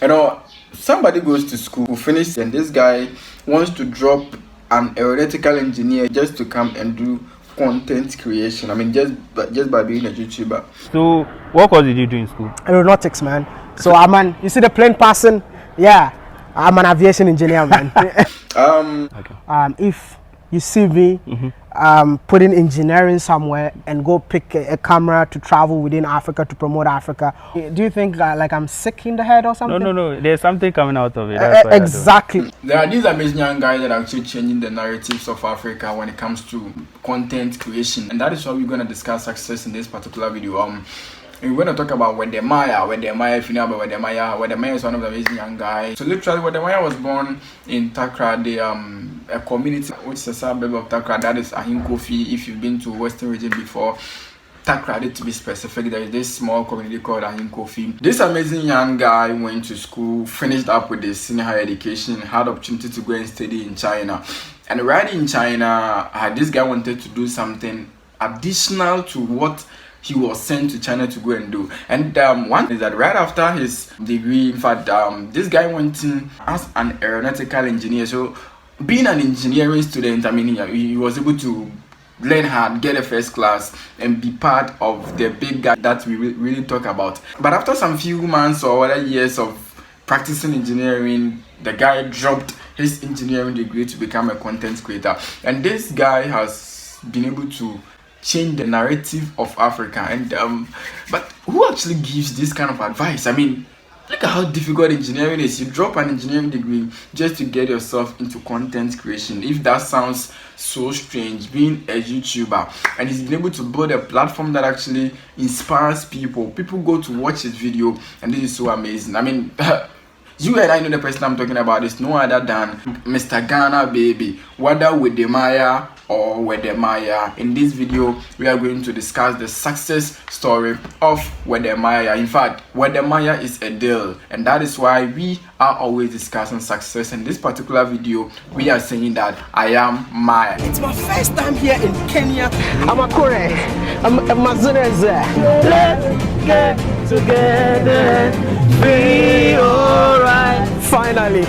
You know, somebody goes to school, finish, and this guy wants to drop an aeronautical engineer just to come and do content creation. I mean, just by being a YouTuber. So, what course did you do in school? Aeronautics, man. So you see the plane passing? Yeah, I'm an aviation engineer, man. If you see me putting engineering somewhere and go pick a camera to travel within Africa to promote Africa, do you think like I'm sick in the head or something? No. There's something coming out of it. That's exactly. There are these amazing young guys that are actually changing the narratives of Africa when it comes to content creation, and that is why we're going to discuss success in this particular video. And we're going to talk about Wode Maya. If you know about Wode Maya is one of the amazing young guys. So literally, Wode Maya was born in Takra, a community which is a suburb of Takra, that is Ahinkofi. If you've been to Western region before, Takra, to be specific, there is this small community called Ahinkofi. This amazing young guy went to school, finished up with his senior higher education, had opportunity to go and study in China. And right in China, this guy wanted to do something additional to what he was sent to China to go and do. And one is that right after his degree, in fact, this guy went in as an aeronautical engineer. So being an engineering student, I mean, he was able to learn hard, get a first class, and be part of the big guy that we really talk about. But after some few months or other years of practicing engineering, the guy dropped his engineering degree to become a content creator. And this guy has been able to change the narrative of Africa. And but who actually gives this kind of advice? I mean, look at how difficult engineering is. You drop an engineering degree just to get yourself into content creation. If that sounds so strange, being a YouTuber, and he's been able to build a platform that actually inspires people. People go to watch his video, and this is so amazing. I mean, you and I know the person I'm talking about is no other than Mr. Ghana Baby, whether with the Maya or Wode Maya. In this video, we are going to discuss the success story of Wode Maya. In fact, Wode Maya is a deal, and that is why we are always discussing success. In this particular video, we are saying that I am Maya. It's my first time here in Kenya. I'm a Kore. I'm a Mazunez. Let's get together. Be alright. Finally,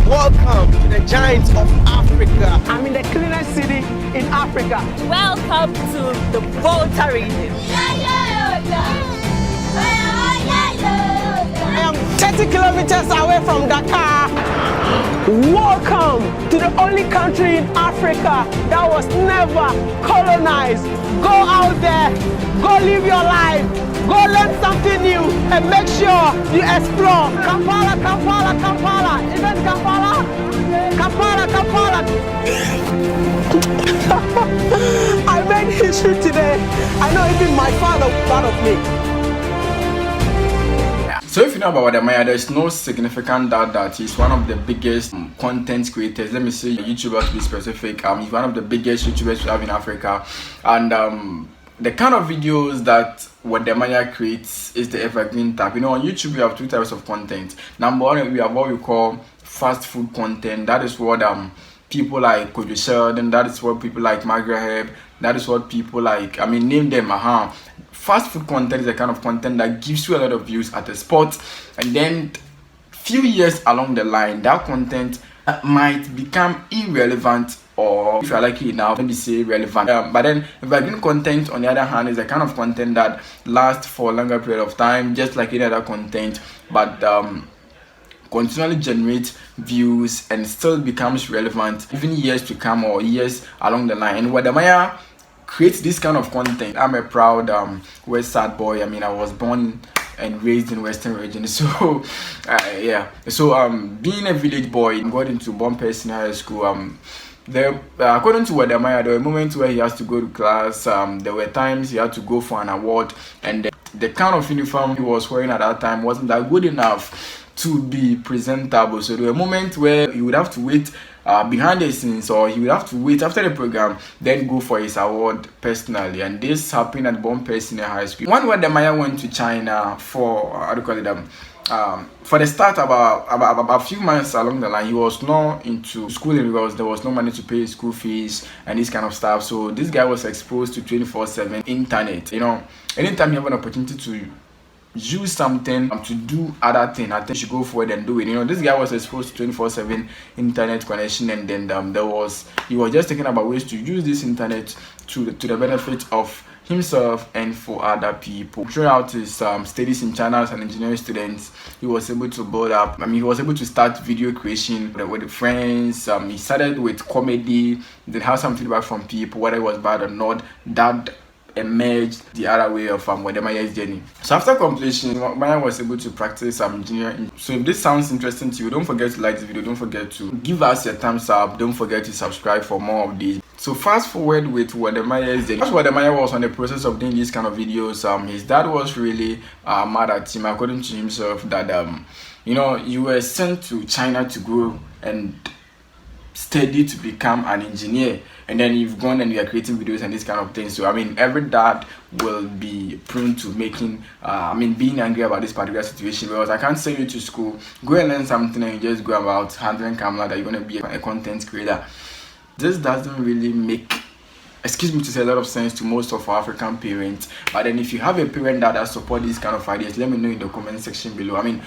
welcome to the giants of Africa. I'm in the cleanest city in Africa. Welcome to the Volta region. I am 30 kilometers away from Dakar. Welcome to the only country in Africa that was never colonized. Go out there, go live your life, go learn something new, and make sure you explore. Kampala, Kampala, Kampala. Isn't Kampala? Kampala, Kampala. I made history today. I know even my father was proud of me. So if you know about Wode Maya, there's no significant doubt that he's one of the biggest content creators. Let me say YouTuber to be specific. He's one of the biggest YouTubers we have in Africa. And the kind of videos that Wode Maya creates is the evergreen type. You know, on YouTube we have two types of content. Number one, we have what we call fast food content. That is what people like Kojo Sheldon, that is what people like Margaret Herb, that is what people like, I mean, name them. Fast food content is the kind of content that gives you a lot of views at a spot, and then few years along the line, that content might become irrelevant, or if you're lucky enough, let me say relevant. But then evergreen content, on the other hand, is the kind of content that lasts for a longer period of time, just like any other content, but continually generates views and still becomes relevant even years to come or years along the line. And Wode Maya creates this kind of content. I'm a proud West Side boy. I mean, I was born and raised in Western region. So yeah. So being a village boy, got into Bomper Senior High School. According to Wode Maya, there were moments where he has to go to class. There were times he had to go for an award, and the kind of uniform he was wearing at that time wasn't that good enough to be presentable. So there were moments where he would have to wait behind the scenes, or he would have to wait after the program, then go for his award personally. And this happened at Bomper Senior High School. One Wode Maya went to China for for the start, about a few months along the line, he was not into schooling because there was no money to pay school fees and this kind of stuff. So this guy was exposed to 24/7 internet. You know, anytime you have an opportunity to use something to do other thing, I think you should go forward and do it. You know, this guy was exposed to 24/7 internet connection, and then he was just thinking about ways to use this internet to the benefit of himself and for other people. Throughout his studies in China as an engineering student, he was able to build up. He was able to start video creation with friends. He started with comedy, then had some feedback from people, whether it was bad or not. That emerged the other way of Wode Maya's journey. So after completion, Maya was able to practice engineering. So if this sounds interesting to you, don't forget to like this video, don't forget to give us a thumbs up, don't forget to subscribe for more of these. So fast forward with Wode Maya's journey. As Wode Maya was on the process of doing these kind of videos, his dad was really mad at him, according to himself, that you know, you were sent to China to go and study to become an engineer, and then you've gone and you are creating videos and this kind of thing. So I mean, every dad will be prone to making being angry about this particular situation, because I can't send you to school, go and learn something, and you just go about handling camera that you're going to be a content creator. This doesn't really make, excuse me to say, a lot of sense to most of our African parents. But then if you have a parent that support these kind of ideas, let me know in the comment section below. I mean,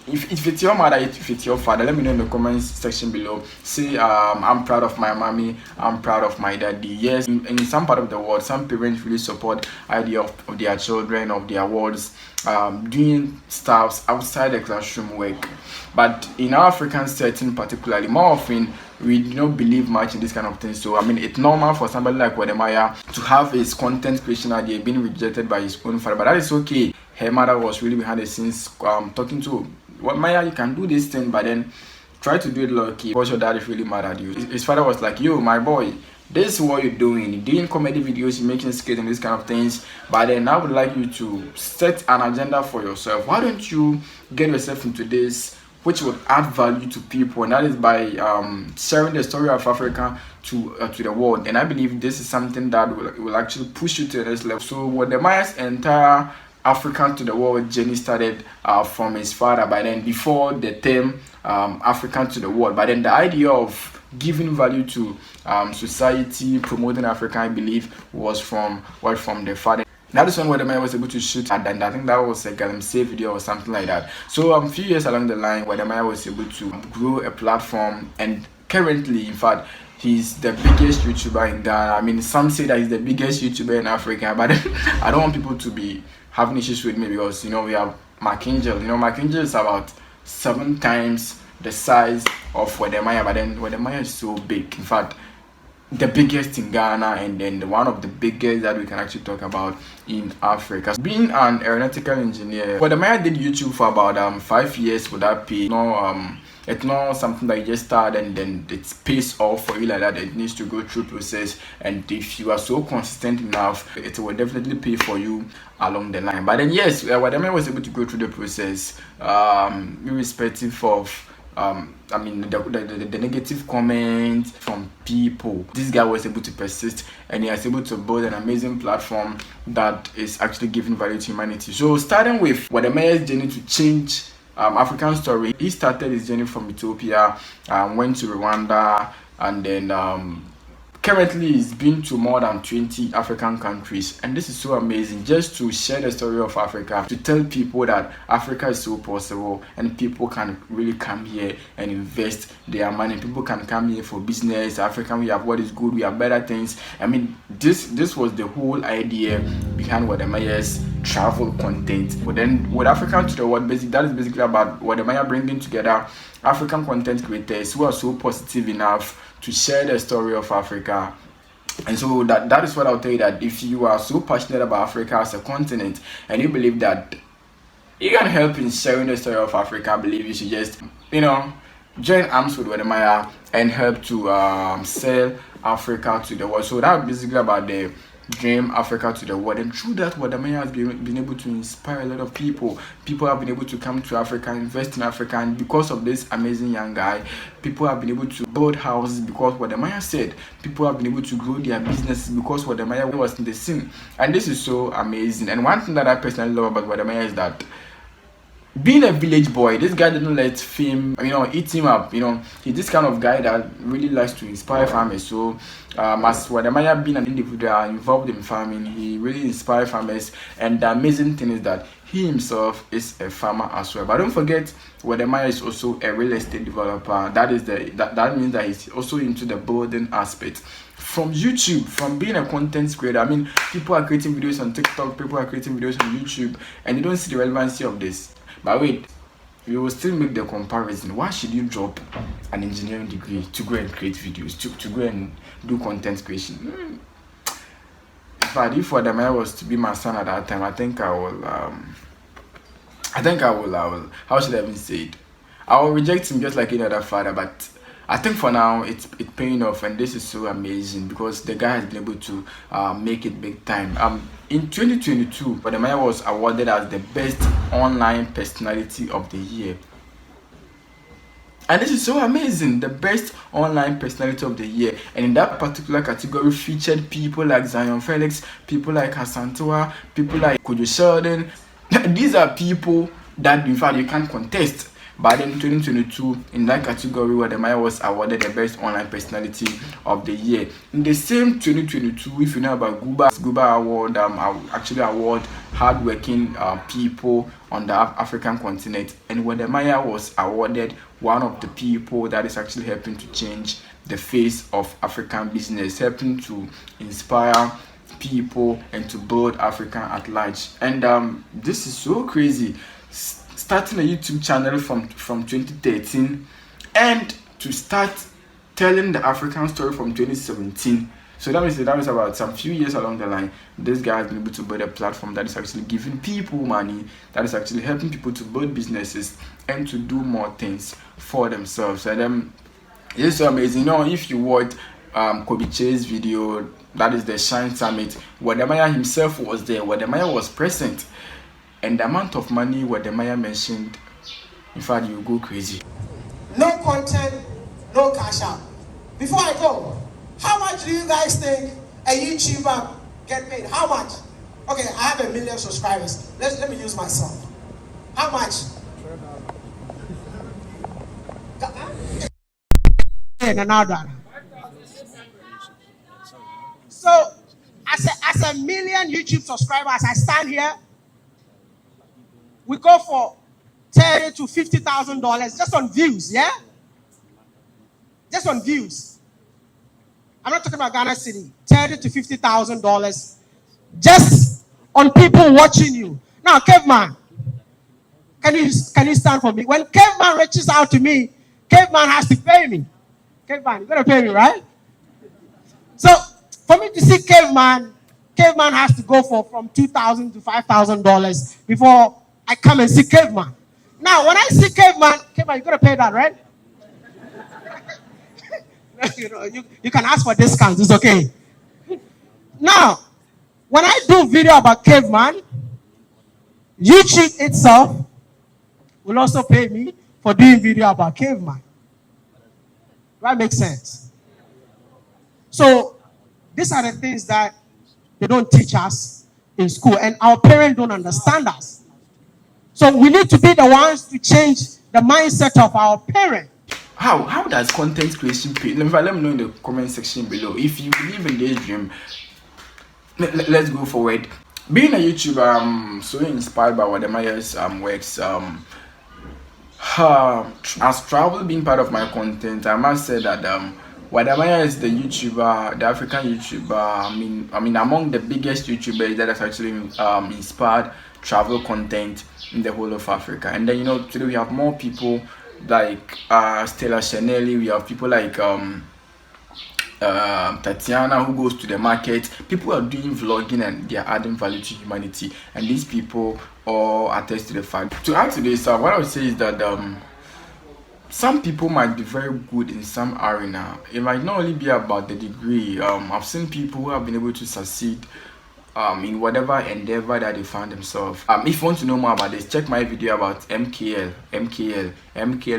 if it's your mother, if it's your father, let me know in the comments section below. Say I'm proud of my mommy, I'm proud of my daddy. Yes, in some part of the world, some parents really support idea of their children, of their words, doing stuff outside the classroom work. But in our African setting particularly, more often we do not believe much in this kind of thing. So I mean, it's normal for somebody like Wode Maya to have his content creation idea being rejected by his own father, but that is okay. Her mother was really behind the scenes talking to Wode Maya, you can do this thing, but then try to do it low-key, because your dad is really mad at you. His father was like, yo, my boy, this is what you're doing. You're doing comedy videos, you're making skits and these kind of things, but then I would like you to set an agenda for yourself. Why don't you get yourself into this, which will add value to people, and that is by sharing the story of Africa to the world. And I believe this is something that will actually push you to the next level. So Wode Maya's entire African to the world journey started from his father, but then before the term African to the world, but then the idea of giving value to society, promoting Africa, I believe was from the father. That is when Wode Maya was able to shoot, and I think that was a Galamsey video or something like that. So a few years along the line, Wode Maya was able to grow a platform, and currently, in fact, he's the biggest YouTuber in Ghana. I mean, some say that he's the biggest YouTuber in Africa, but I don't want people to be having issues with me, because you know, we have Mark Angel. You know, Mark Angel is about 7 times the size of Wode Maya, but then Wode Maya is so big. In fact, the biggest in Ghana, and then one of the biggest that we can actually talk about in Africa. Being an aeronautical engineer, Wode Maya did YouTube for about 5 years without pay. It's not something that you just start and then it pays off for you like that. It needs to go through process, and if you are so consistent enough, it will definitely pay for you along the line. But then yes, Wode Maya was able to go through the process, irrespective of the negative comments from people. This guy was able to persist, and he was able to build an amazing platform that is actually giving value to humanity. So starting with Wode Maya's journey to change African story, he started his journey from Ethiopia, went to Rwanda, and then currently he's been to more than 20 African countries. And this is so amazing, just to share the story of Africa, to tell people that Africa is so possible, and people can really come here and invest their money. People can come here for business. Africa, we have what is good, we have better things. I mean, this was the whole idea behind Wode Maya's travel content. But then with African to the world, that is basically about Wode Maya bringing together African content creators who are so positive enough to share the story of Africa. And so that is what I'll tell you, that if you are so passionate about Africa as a continent, and you believe that you can help in sharing the story of Africa, I believe you should just, you know, join arms with Wode Maya and help to sell Africa to the world. So that's basically about the dream Africa to the world, and through that, Wode Maya has been able to inspire a lot of people. People have been able to come to Africa, invest in Africa, and because of this amazing young guy, people have been able to build houses because Wode Maya said. People have been able to grow their businesses because Wode Maya was in the scene, and this is so amazing. And one thing that I personally love about Wode Maya is that, being a village boy, this guy didn't let fame, eat him up. He's this kind of guy that really likes to inspire farmers. So, as Wode Maya being an individual involved in farming, he really inspired farmers. And the amazing thing is that he himself is a farmer as well. But don't forget, Wode is also a real estate developer. That means that he's also into the building aspect. From YouTube, from being a content creator, I mean, people are creating videos on TikTok, people are creating videos on YouTube, and they don't see the relevancy of this. But wait, we will still make the comparison. Why should you drop an engineering degree to go and create videos, to go and do content creation? If Wode was to be my son at that time, I think I will, how should I even say it? I will reject him just like any other father, but I think for now it's paying off, and this is so amazing because the guy has been able to make it big time. In 2022, Wode was awarded as the best online personality of the year. And this is so amazing, the best online personality of the year. And in that particular category featured people like Zion Felix, people like Hasantua, people like Kojo Sheldon. These are people that in fact you can't contest. But then in 2022, in that category, Wode was awarded the best online personality of the year. In the same 2022, if you know about Guba Award, actually award hardworking people on the African continent, and Wode was awarded one of the people that is actually helping to change the face of African business, helping to inspire people and to build Africa at large. And this is so crazy. Starting a YouTube channel from 2013 and to start telling the African story from 2017. So that means about some few years along the line, this guy has been able to build a platform that is actually giving people money, that is actually helping people to build businesses and to do more things for themselves. And it's so amazing. You know, if you watch Kobe Che's video, that is the Shine Summit, Wode himself was there. Wode was present. And the amount of money Wode mentioned, in fact, you go crazy. No content, no cash out. Before I go, how much do you guys think a YouTuber get paid? How much? Okay, I have 1 million subscribers. Let me use myself. How much? So, as a million YouTube subscribers, I stand here. We go for $30,000 to $50,000 just on views, yeah? Just on views. I'm not talking about Ghana City. $30,000 to $50,000 just on people watching you. Now, Caveman, can you stand for me? When Caveman reaches out to me, Caveman has to pay me. Caveman, you gotta pay me, right? So for me to see Caveman has to go for from $2,000 to $5,000 before I come and see Caveman. Now, when I see Caveman, you gotta pay that, right? you can ask for discounts, it's okay. Now, when I do video about Caveman, YouTube itself will also pay me for doing video about Caveman. That makes sense. So, these are the things that they don't teach us in school, and our parents don't understand us. So we need to be the ones to change the mindset of our parents. How does content creation pay? Let me know in the comment section below. If you believe in this dream, let's go forward. Being a YouTuber, I'm so inspired by Wode works. As travel being part of my content, I must say that Wode is the YouTuber, the African YouTuber. I mean, among the biggest YouTubers that has actually inspired travel content in the whole of Africa. And then, you know, today we have more people like Stella Chanelli. We have people like Tatiana, who goes to the market. People are doing vlogging and they are adding value to humanity, and these people all attest to the fact. To add to this, what I would say is that some people might be very good in some arena. It might not only be about the degree. I've seen people who have been able to succeed in whatever endeavor that they find themselves. If you want to know more about this, check my video about MKL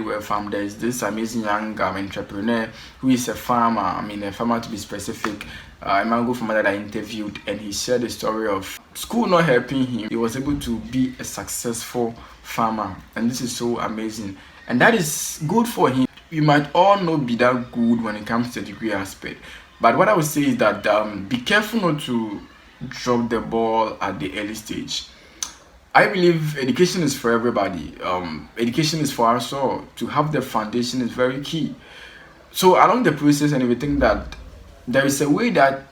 Web Farm. There's this amazing young entrepreneur who is a farmer. A farmer to be specific. A mango farmer that I interviewed, and he shared the story of school not helping him. He was able to be a successful farmer, and this is so amazing, and that is good for him. You might all not be that good when it comes to the degree aspect, but what I would say is that be careful not to drop the ball at the early stage. I believe education is for everybody. Education is for us all. To have the foundation is very key. So along the process, and we think that there is a way that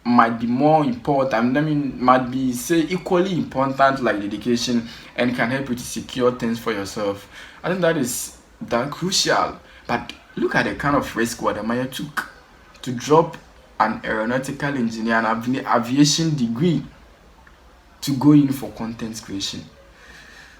might be more important, might be say equally important like education, and can help you to secure things for yourself. I think that is that crucial. But look at the kind of risk Wode Maya took to drop an aeronautical engineer and aviation degree to go in for content creation.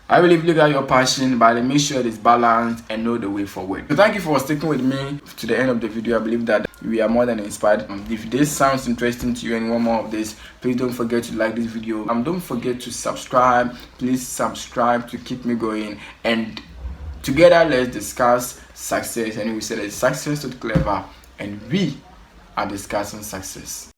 I believe look at your passion, but make sure it is balanced and know the way forward. So thank you for sticking with me to the end of the video. I believe that we are more than inspired. If this sounds interesting to you and want more of this, please don't forget to like this video. Don't forget to subscribe. Please subscribe to keep me going. And together let's discuss success. And we said that success is clever, and we are discussing success.